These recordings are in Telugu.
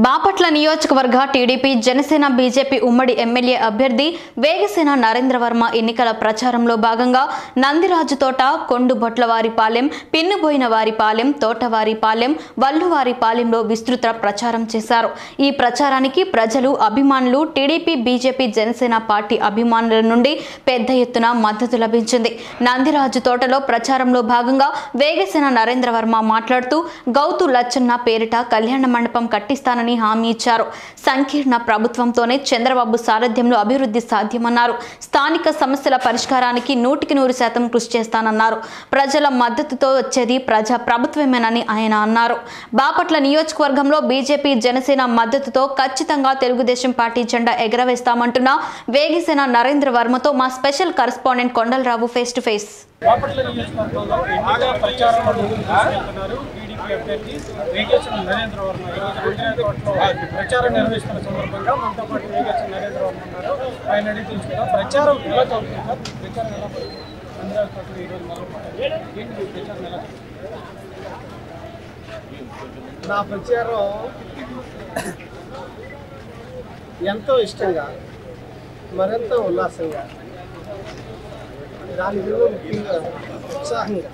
బాపట్ల నియోజకవర్గ టీడీపీ జనసేన బీజేపీ ఉమ్మడి ఎమ్మెల్యే అభ్యర్థి వేగసేన నరేంద్ర వర్మ ఎన్నికల ప్రచారంలో భాగంగా నందిరాజుతోట, కొండుబొట్లవారిపాలెం, పిన్నుబోయినవారిపాలెం, తోటవారిపాలెం, వల్లువారిపాలెంలో విస్తృత ప్రచారం చేశారు. ఈ ప్రచారానికి ప్రజలు, అభిమానులు, టీడీపీ, బీజేపీ, జనసేన పార్టీ అభిమానుల నుండి పెద్ద ఎత్తున మద్దతు లభించింది. నందిరాజుతోటలో ప్రచారంలో భాగంగా వేగసేన నరేంద్ర వర్మ మాట్లాడుతూ గౌతు లచ్చన్న పేరిట కళ్యాణ మండపం కట్టిస్తానని హామీ ఇచ్చారు. సంకీర్ణ ప్రభుత్వంతోనే చంద్రబాబు సారథ్యంలో అభివృద్ధి సాధ్యమన్నారు. స్థానిక సమస్యల పరిష్కారానికి 100% కృషి చేస్తానన్నారు. ప్రజల మద్దతుతో వచ్చేది ప్రజా ప్రభుత్వమేనని ఆయన అన్నారు. బాపట్ల నియోజకవర్గంలో బీజేపీ, జనసేన మద్దతుతో ఖచ్చితంగా తెలుగుదేశం పార్టీ జెండా ఎగరవేస్తామంటున్న వేగసేన నరేంద్ర వర్మతో మా special correspondent Kondalarao face to face. Bapatla నియోజకవర్గంలో ఎన్నికల ప్రచారంలో తీసుకెళ్తున్నారు టీడీపీ అభ్యర్థి వేగసేన నరేంద్ర వర్మ. ఈరోజు ప్రచారం నిర్వహిస్తున్న సందర్భంగా మనతో పాటు వేగసేన నరేంద్ర వర్మ ఉన్నారు. ఆయన అడిగి తెలుసుకుందాం. ప్రచారం ఎలా చదువుతుంది సార్? ప్రచారం ఎలా పడుతుంది? నందిరాజుతోటలో ఈరోజు మొదలుపెట్టారు. ఏంటి ప్రచారం ఎలా? నా ప్రచారం ఎంతో ఇష్టంగా, మరింత ఉల్లాసంగా, దాని విలువ ముఖ్యంగా ఉత్సాహంగా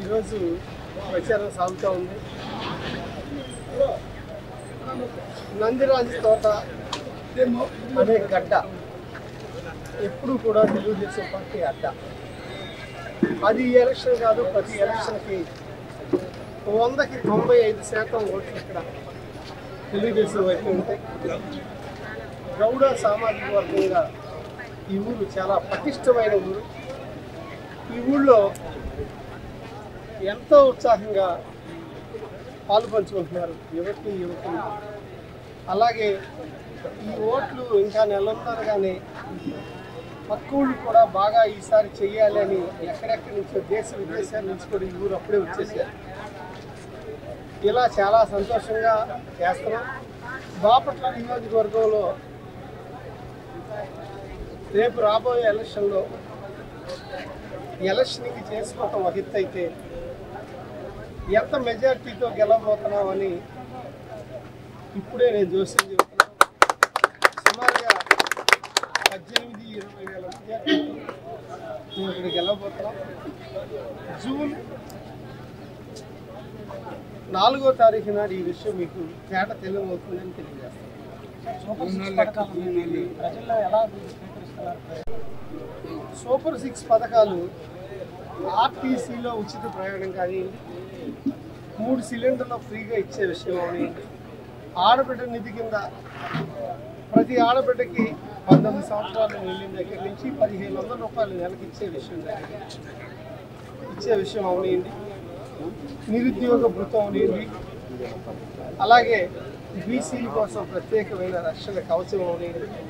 ఈరోజు ప్రచారం సాగుతూ ఉంది. నందిరాజు తోట అనే గడ్డ ఎప్పుడు కూడా తెలుగుదేశం పార్టీ అడ్డ. అది ఈ ఎలక్షన్ కాదు, ప్రతి ఎలక్షన్కి 100కి 95% ఓట్లు ఇక్కడ తెలుగుదేశం వైపు ఉంటాయి. గౌడ సామాజిక వర్గంగా ఈ ఊరు చాలా పటిష్టమైన ఊరు. ఈ ఊళ్ళో ఎంతో ఉత్సాహంగా పాలు పంచుకుంటున్నారు యువకులు. అలాగే ఈ ఓట్లు ఇంకా నెలలున్నారు, కానీ పక్క ఊళ్ళు కూడా బాగా ఈసారి చెయ్యాలి అని ఎక్కడెక్కడి నుంచో దేశ విదేశాల నుంచి కూడా ఈ ఊరు అప్పుడే వచ్చేసారు. ఇలా చాలా సంతోషంగా చేస్తున్నాం. బాపట్ల నియోజకవర్గంలో రేపు రాబోయే ఎలక్షన్లో ఎలక్షన్కి చేసుకోవటం ఒక ఎత్తు అయితే, ఎంత మెజార్టీతో గెలవబోతున్నామని ఇప్పుడే నేను జోస్యం చెబుతున్నాను. సుమారుగా 18-20 వేల మెజార్టీతో మేము ఇక్కడ గెలవబోతున్నాం. జూన్ 4వ తారీఖు నాడు ఈ విషయం మీకు తేట తెలియమవుతుందని తెలియజేస్తాను. ప్రజల్లో ఎలా సూపర్ 6 పథకాలు ఆర్టీసీలో ఉచిత ప్రయాణం కానీ, 3 సిలిండర్లు ఫ్రీగా ఇచ్చే విషయం అనివ్వండి, ఆడబిడ్డ నిధి కింద ప్రతి ఆడబిడ్డకి 19 సంవత్సరాలు వెళ్ళిన దగ్గర నుంచి 1500 రూపాయలు నెలకి ఇచ్చే విషయం అవనివ్వండి, నిరుద్యోగ భృతం అవనివ్వండి, అలాగే బీసీల కోసం ప్రత్యేకమైన రక్షణ కవచం అవనివ్వండి,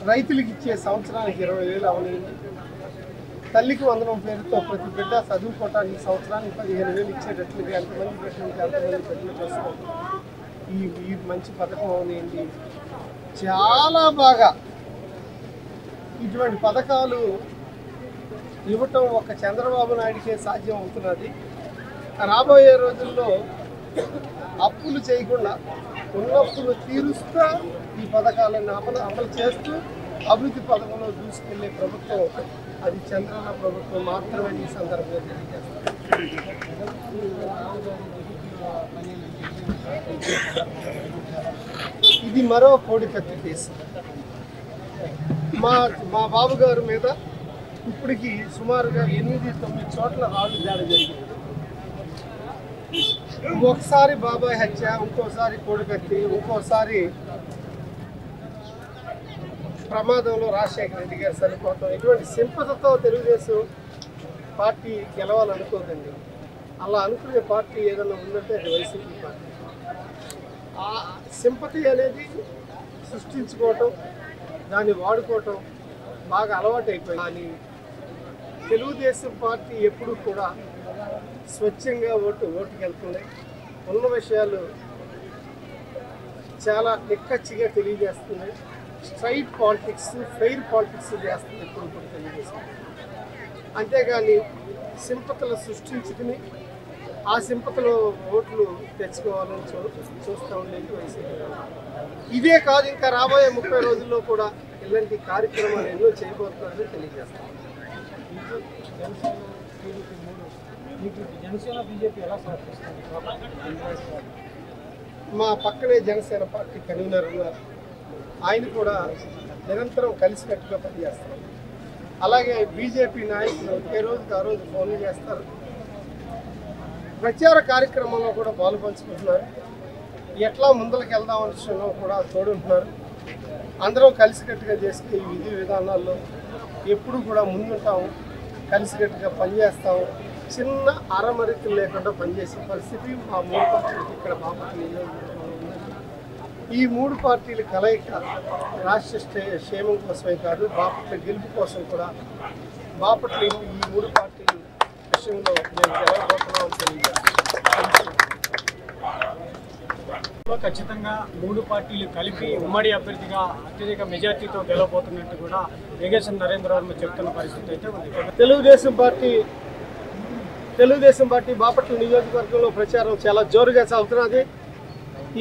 రైతులకు ఇచ్చే సంవత్సరానికి 20,000 అవనివ్వండి, తల్లికి వందనం పేరుతో ప్రతి బిడ్డ చదువుకోవటానికి సంవత్సరానికి 15,000 ఇచ్చేటట్లుగా ఎంతమంది పెట్టినట్టు ఎంతమంది పెట్టిన చూసుకోవడం ఈ మంచి పథకం అవనివ్వండి. చాలా బాగా ఇటువంటి పథకాలు ఇవ్వటం ఒక చంద్రబాబు నాయుడికే సాధ్యం అవుతున్నది. రాబోయే రోజుల్లో అప్పులు చేయకుండా ఉన్నప్పులు తీరుస్తూ ఈ పథకాలను అమలు చేస్తూ అభివృద్ధి పథకంలో దూసుకెళ్లే ప్రభుత్వం అది చంద్రబాబు ప్రభుత్వం మాత్రమే ఈ సందర్భంగా తెలియజేస్తారు. ఇది మరో కోడికత్తి కేసు. మా బాబు గారి మీద ఇప్పటికి సుమారుగా 8-9 చోట్ల రాళ్ళు దాడి జరిగింది. ఒకసారి బాబాయ్ హత్య, ఇంకోసారి కోడికత్తి, ఇంకోసారి ప్రమాదంలో రాజశేఖర రెడ్డి గారు చనిపోవటం. ఇటువంటి సింపతితో తెలుగుదేశం పార్టీ గెలవాలనుకోదండి. అలా అనుకునే పార్టీ ఏదైనా ఉందంటే అది వైసీపీ పార్టీ. ఆ సింపతి అనేది సృష్టించుకోవటం, దాన్ని వాడుకోవటం బాగా అలవాటు అయిపోయింది. కానీ తెలుగుదేశం పార్టీ ఎప్పుడు కూడా స్వచ్ఛంగా ఓటుకెళ్తుంది. ఉన్న విషయాలు చాలా నిక్కచ్చిగా తెలియజేస్తుంది. స్ట్రైట్ పాలిటిక్స్, ఫెయిర్ పాలిటిక్స్ చేస్తుంది ఎప్పుడు తెలుగుదేశం. అంతేగాని సింపతులు సృష్టించుకుని ఆ సింపతిలో ఓట్లు తెచ్చుకోవాలని చూస్తూ ఉండేది వైసీపీ. ఇదే కాదు, ఇంకా రాబోయే 30 రోజుల్లో కూడా ఇలాంటి కార్యక్రమాలు ఎన్నో చేయబోతున్నారని తెలియజేస్తాం. జనసేన బీజేపీ ఎలా సహకరిస్తుంది? మా పక్కనే జనసేన పార్టీ కన్వీనర్ ఉన్నారు, ఆయన కూడా నిరంతరం కలిసికట్టుగా పనిచేస్తారు. అలాగే బీజేపీ నాయకులు ఏ రోజుకి ఆ రోజు ఫోన్లు చేస్తారు, ప్రచార కార్యక్రమంలో కూడా పాలు పంచుకుంటున్నారు. ఎట్లా ముందరికి వెళ్దామనే విషయంలో కూడా తోడుంటున్నారు. అందరం కలిసికట్టుగా చేసుకుని ఈ విధి విధానాల్లో ఎప్పుడు కూడా ముందుంటాము, కలిసికట్టుగా పనిచేస్తాము. చిన్న అరమరికలు లేకుండా పనిచేసే పరిస్థితి మా 3 పార్టీలకి ఇక్కడ బాపట్ల నియోజకవర్గంలో ఉంది. ఈ 3 పార్టీల కలయిక రాష్ట్ర క్షేమం కోసమే కాదు, బాపట్ల గెలుపు కోసం కూడా. బాపట్ల ఈ 3 పార్టీల విషయంలో మేము గెలవబోతున్నామని తెలియజేస్తాం. ఖచ్చితంగా 3 పార్టీలు కలిపి ఉమ్మడి అభ్యర్థిగా అత్యధిక మెజార్టీతో గెలవబోతున్నట్టు కూడా వేగేశ్వర నరేంద్ర వర్మ చెప్తున్న పరిస్థితి అయితే ఉంది. తెలుగుదేశం పార్టీ బాపట్ల నియోజకవర్గంలో ప్రచారం చాలా జోరుగా సాగుతున్నది.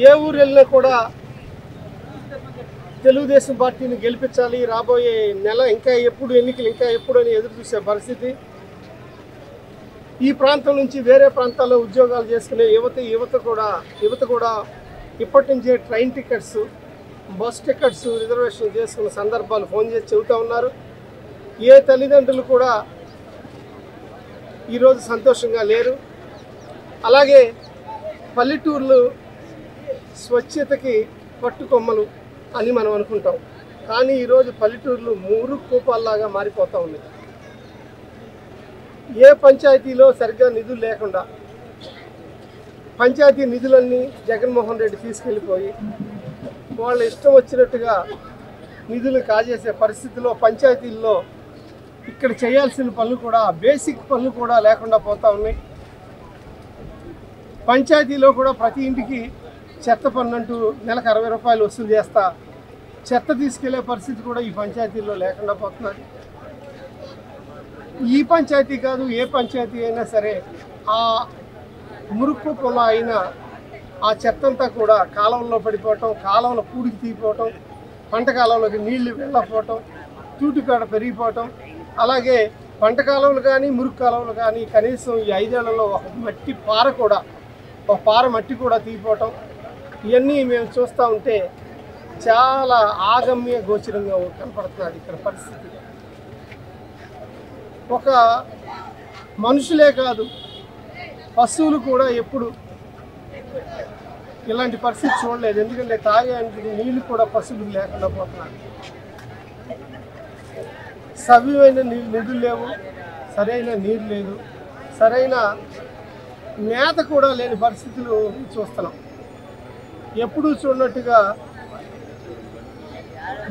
ఏ ఊరు వెళ్ళినా కూడా తెలుగుదేశం పార్టీని గెలిపించాలి, రాబోయే నెల ఇంకా ఎప్పుడు ఎన్నికలు ఇంకా ఎప్పుడు అని ఎదురు చూసే పరిస్థితి. ఈ ప్రాంతం నుంచి వేరే ప్రాంతాల్లో ఉద్యోగాలు చేసుకునే యువత కూడా ఇప్పటి నుంచే train tickets, bus tickets reservation చేసుకున్న సందర్భాలు ఫోన్ చేసి చెబుతూ ఉన్నారు. ఏ తల్లిదండ్రులు కూడా ఈరోజు సంతోషంగా లేరు. అలాగే పల్లెటూర్లు స్వచ్ఛతకి పట్టుకొమ్మలు అని మనం అనుకుంటాం, కానీ ఈరోజు పల్లెటూర్లు మురుగు కూపాల్లాగా మారిపోతూ ఉన్నాయి. ఏ పంచాయతీలో సరిగ్గా నిధులు లేకుండా పంచాయతీ నిధులన్నీ జగన్మోహన్ రెడ్డి తీసుకెళ్ళిపోయి వాళ్ళ ఇష్టం వచ్చినట్టుగా నిధులు కాజేసే పరిస్థితిలో పంచాయతీల్లో ఇక్కడ చేయాల్సిన పనులు కూడా, బేసిక్ పనులు కూడా లేకుండా పోతూ ఉన్నాయి. పంచాయతీలో కూడా ప్రతి ఇంటికి చెత్త పన్ను అంటూ నెలకు 60 రూపాయలు వసూలు చేస్తా చెత్త తీసుకెళ్లే పరిస్థితి కూడా ఈ పంచాయతీల్లో లేకుండా పోతున్నది. ఈ పంచాయతీ కాదు, ఏ పంచాయతీ అయినా సరే ఆ మురుక్కు పొల అయినా ఆ చెత్తంతా కూడా కాలువల్లో పడిపోవటం, కాలువల పూడికి తీయిపోవటం, పంట కాలువలోకి నీళ్లు వెళ్ళకపోవటం, తూటికాడ పెరిగిపోవటం. అలాగే పంట కాలువలు కానీ మురుగు కాలువలు కానీ కనీసం ఈ 5 ఏళ్లలో ఒక పార మట్టి కూడా తీయిపోవటం, ఇవన్నీ మేము చూస్తూ ఉంటే చాలా ఆగమ్య గోచరంగా కనపడుతున్నది ఇక్కడ పరిస్థితి. ఒక మనుషులే కాదు, పశువులు కూడా ఎప్పుడు ఇలాంటి పరిస్థితి చూడలేదు. ఎందుకంటే తాగేందుకు నీళ్లు కూడా పశువులు లేకుండా పోతున్నారు. సవ్యమైన నిధులు లేవు, సరైన నీరు లేదు, సరైన మేత కూడా లేని పరిస్థితులు చూస్తున్నాం. ఎప్పుడూ చూడనట్టుగా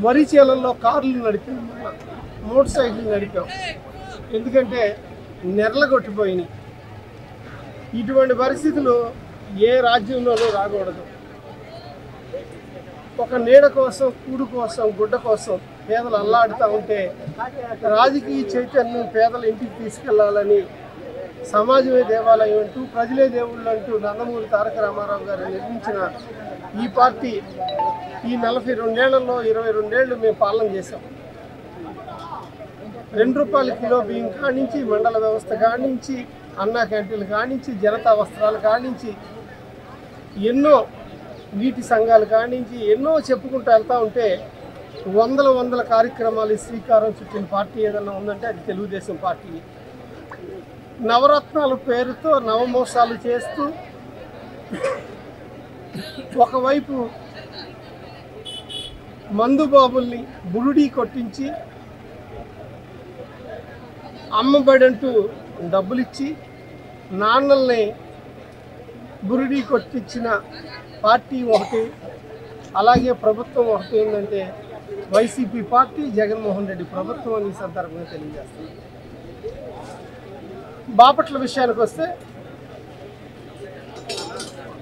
వరి చేలల్లో కార్లు నడిపాం, మోటార్ సైకిల్ నడిపాం. ఎందుకంటే నెర్లగొట్టిపోయినాయి. ఇటువంటి పరిస్థితులు ఏ రాజ్యంలోనూ రాకూడదు. ఒక నీడ కోసం, కూడు కోసం, గుడ్డ కోసం పేదలు అల్లాడుతూ ఉంటే రాజకీయ చైతన్యం పేదల ఇంటికి తీసుకెళ్లాలని సమాజమే దేవాలయం అంటూ, ప్రజలే దేవుళ్ళు అంటూ నందమూరి తారక రామారావు గారు నిర్మించిన ఈ పార్టీ ఈ 42 ఏళ్లలో 22 ఏళ్ళు మేము పాలన చేశాం. 2 రూపాయల కిలో బియ్యం కానించి, మండల వ్యవస్థ కానించి, అన్నా క్యాంటీన్లు కానించి, జనతా వస్త్రాలు కానించి, ఎన్నో నీటి సంఘాలు కానించి ఎన్నో చెప్పుకుంటూ వెళ్తూ ఉంటే వందల కార్యక్రమాలు శ్రీకారం చుట్టిన పార్టీ ఏదైనా ఉందంటే అది తెలుగుదేశం పార్టీ. నవరత్నాల పేరుతో నవమోసాలు చేస్తూ ఒకవైపు మందుబాబుల్ని బురుడీ కొట్టించి అమ్మబడంటూ డబ్బులిచ్చి నాన్నల్ని బురుడీ కొట్టించిన పార్టీ ఒకటి, అలాగే ప్రభుత్వం ఒకటి ఉందంటే వైసీపీ పార్టీ, జగన్మోహన్ రెడ్డి ప్రభుత్వం అని సందర్భంగా తెలియజేస్తుంది. బాపట్ల విషయానికి వస్తే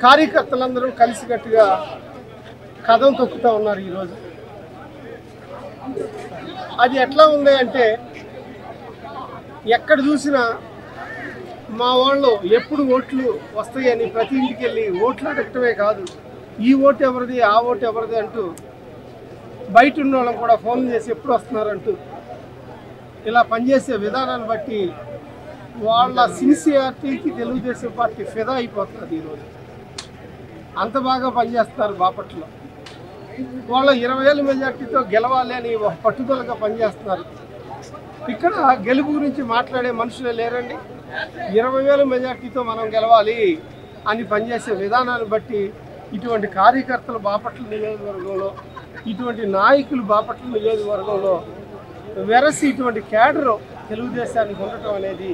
కార్యకర్తలందరూ కలిసికట్టుగా కథం తొక్కుతూ ఉన్నారు ఈరోజు. అది ఎట్లా ఉంది అంటే ఎక్కడ చూసినా మా వాళ్ళు ఎప్పుడు ఓట్లు వస్తాయని ప్రతి ఇంటికి వెళ్ళి ఓట్లు అడగటమే కాదు, ఈ ఓటు ఎవరిది ఆ ఓటు ఎవరిది అంటూ బయట ఉన్న వాళ్ళని కూడా ఫోన్ చేసి ఎప్పుడు వస్తున్నారంటూ ఇలా పనిచేసే విధానాన్ని బట్టి వాళ్ళ సిన్సియారిటీకి తెలుగుదేశం పార్టీ ఫిదా అయిపోతున్నది. ఈరోజు అంత బాగా పనిచేస్తున్నారు బాపట్లలో. వాళ్ళ 20,000 మెజార్టీతో గెలవాలి అని ఒక పట్టుదలగా పనిచేస్తున్నారు. ఇక్కడ గెలుపు గురించి మాట్లాడే మనుషులే లేరండి. 20,000 మెజార్టీతో మనం గెలవాలి అని పనిచేసే విధానాన్ని బట్టి ఇటువంటి కార్యకర్తలు బాపట్ల నియోజకవర్గంలో, ఇటువంటి నాయకులు బాపట్ల నియోజకవర్గంలో వెరసి ఇటువంటి క్యాడరు తెలుగుదేశానికి ఉండటం అనేది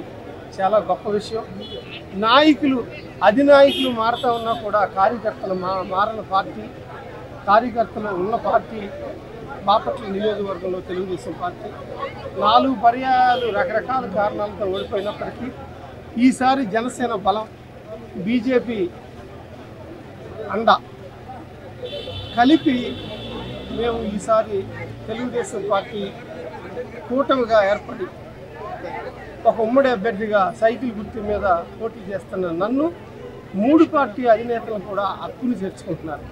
చాలా గొప్ప విషయం. నాయకులు అధినాయకులు మారుతూ ఉన్నా కూడా కార్యకర్తలు మారని పార్టీ, కార్యకర్తలు ఉన్న పార్టీ బాపట్ల నియోజకవర్గంలో తెలుగుదేశం పార్టీ. 4 పర్యాయాలు రకరకాల కారణాలతో ఓడిపోయినప్పటికీ ఈసారి జనసేన బలం, బీజేపీ అండ కలిపి మేము ఈసారి తెలుగుదేశం పార్టీ కూటమిగా ఏర్పడి ఒక ఉమ్మడి అభ్యర్థిగా సైకిల్ గుర్తు మీద పోటీ చేస్తున్న నన్ను 3 పార్టీ అధినేతలు కూడా హక్కును చేర్చుకుంటున్నారు.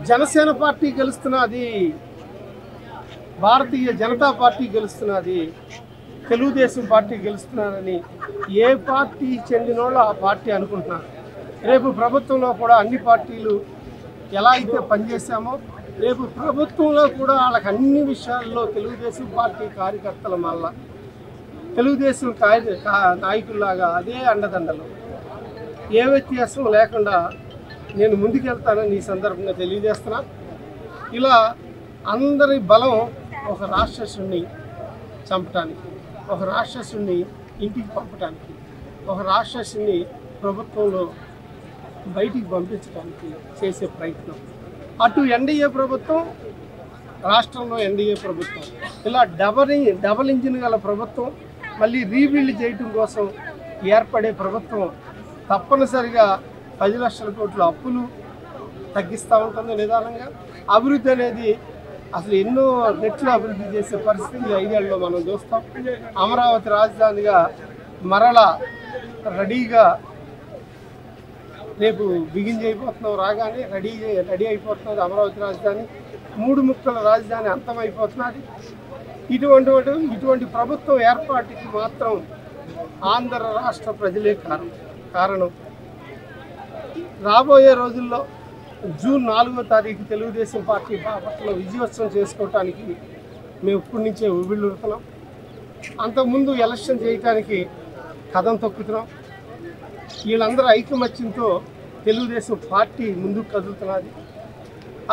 Janasena party గెలుస్తున్నది, Bharatiya Janata party గెలుస్తున్నది, Telugu Desam party గెలుస్తున్నారని ఏ పార్టీ చెందినోళ్ళు ఆ పార్టీ అనుకుంటున్నారు. రేపు ప్రభుత్వంలో కూడా అన్ని పార్టీలు ఎలా అయితే పనిచేశామో రేపు ప్రభుత్వంలో కూడా వాళ్ళకి అన్ని విషయాల్లో తెలుగుదేశం పార్టీ కార్యకర్తల వల్ల తెలుగుదేశం నాయకుల్లాగా అదే అండదండలు, ఏ వ్యత్యాసం లేకుండా నేను ముందుకెళ్తానని ఈ సందర్భంగా తెలియజేస్తున్నా. ఇలా అందరి బలం ఒక రాక్షసుని చంపటానికి, ఒక రాక్షసుని ఇంటికి పంపటానికి, ఒక రాక్షసుని ప్రభుత్వంలో బయటికి పంపించడానికి చేసే ప్రయత్నం. అటు ఎన్డీఏ ప్రభుత్వం, రాష్ట్రంలో ఎన్డీఏ ప్రభుత్వం, ఇలా డబల్ ఇంజిన్ గల ప్రభుత్వం, మళ్ళీ రీబిల్డ్ చేయటం కోసం ఏర్పడే ప్రభుత్వం తప్పనిసరిగా 10 లక్షల కోట్ల అప్పులు తగ్గిస్తూ ఉంటుంది నిదానంగా. అభివృద్ధి అనేది అసలు ఎన్నో రెట్లు అభివృద్ధి చేసే పరిస్థితి 5 ఏళ్లలో మనం చూస్తాం. అమరావతి రాజధానిగా మరలా రెడీగా రేపు బిగిన్ చేయబోతున్నాం. రాగానే రెడీ అయిపోతున్నది అమరావతి రాజధాని. 3 ముక్కల రాజధాని అంతమైపోతున్నది. ఇటువంటి ప్రభుత్వం ఏర్పాటుకి మాత్రం ఆంధ్ర రాష్ట్ర ప్రజలే కారణం. రాబోయే రోజుల్లో జూన్ 4వ తారీఖు తెలుగుదేశం పార్టీ బాపట్లలో విజయోత్సవం చేసుకోవటానికి మేము ఇప్పటి నుంచే ఉబిళ్ళుడుతున్నాం. అంతకుముందు ఎలక్షన్ చేయటానికి కథం తొక్కుతున్నాం. వీళ్ళందరూ ఐకమత్యంతో తెలుగుదేశం పార్టీ ముందుకు కదులుతున్నది.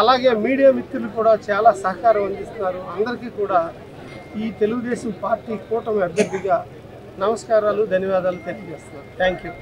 అలాగే మీడియా మిత్రులు కూడా చాలా సహకారం అందిస్తున్నారు. అందరికీ కూడా ఈ తెలుగుదేశం పార్టీ కూటమి అభ్యర్థిగా నమస్కారాలు, ధన్యవాదాలు తెలియజేస్తున్నాను. Thank you.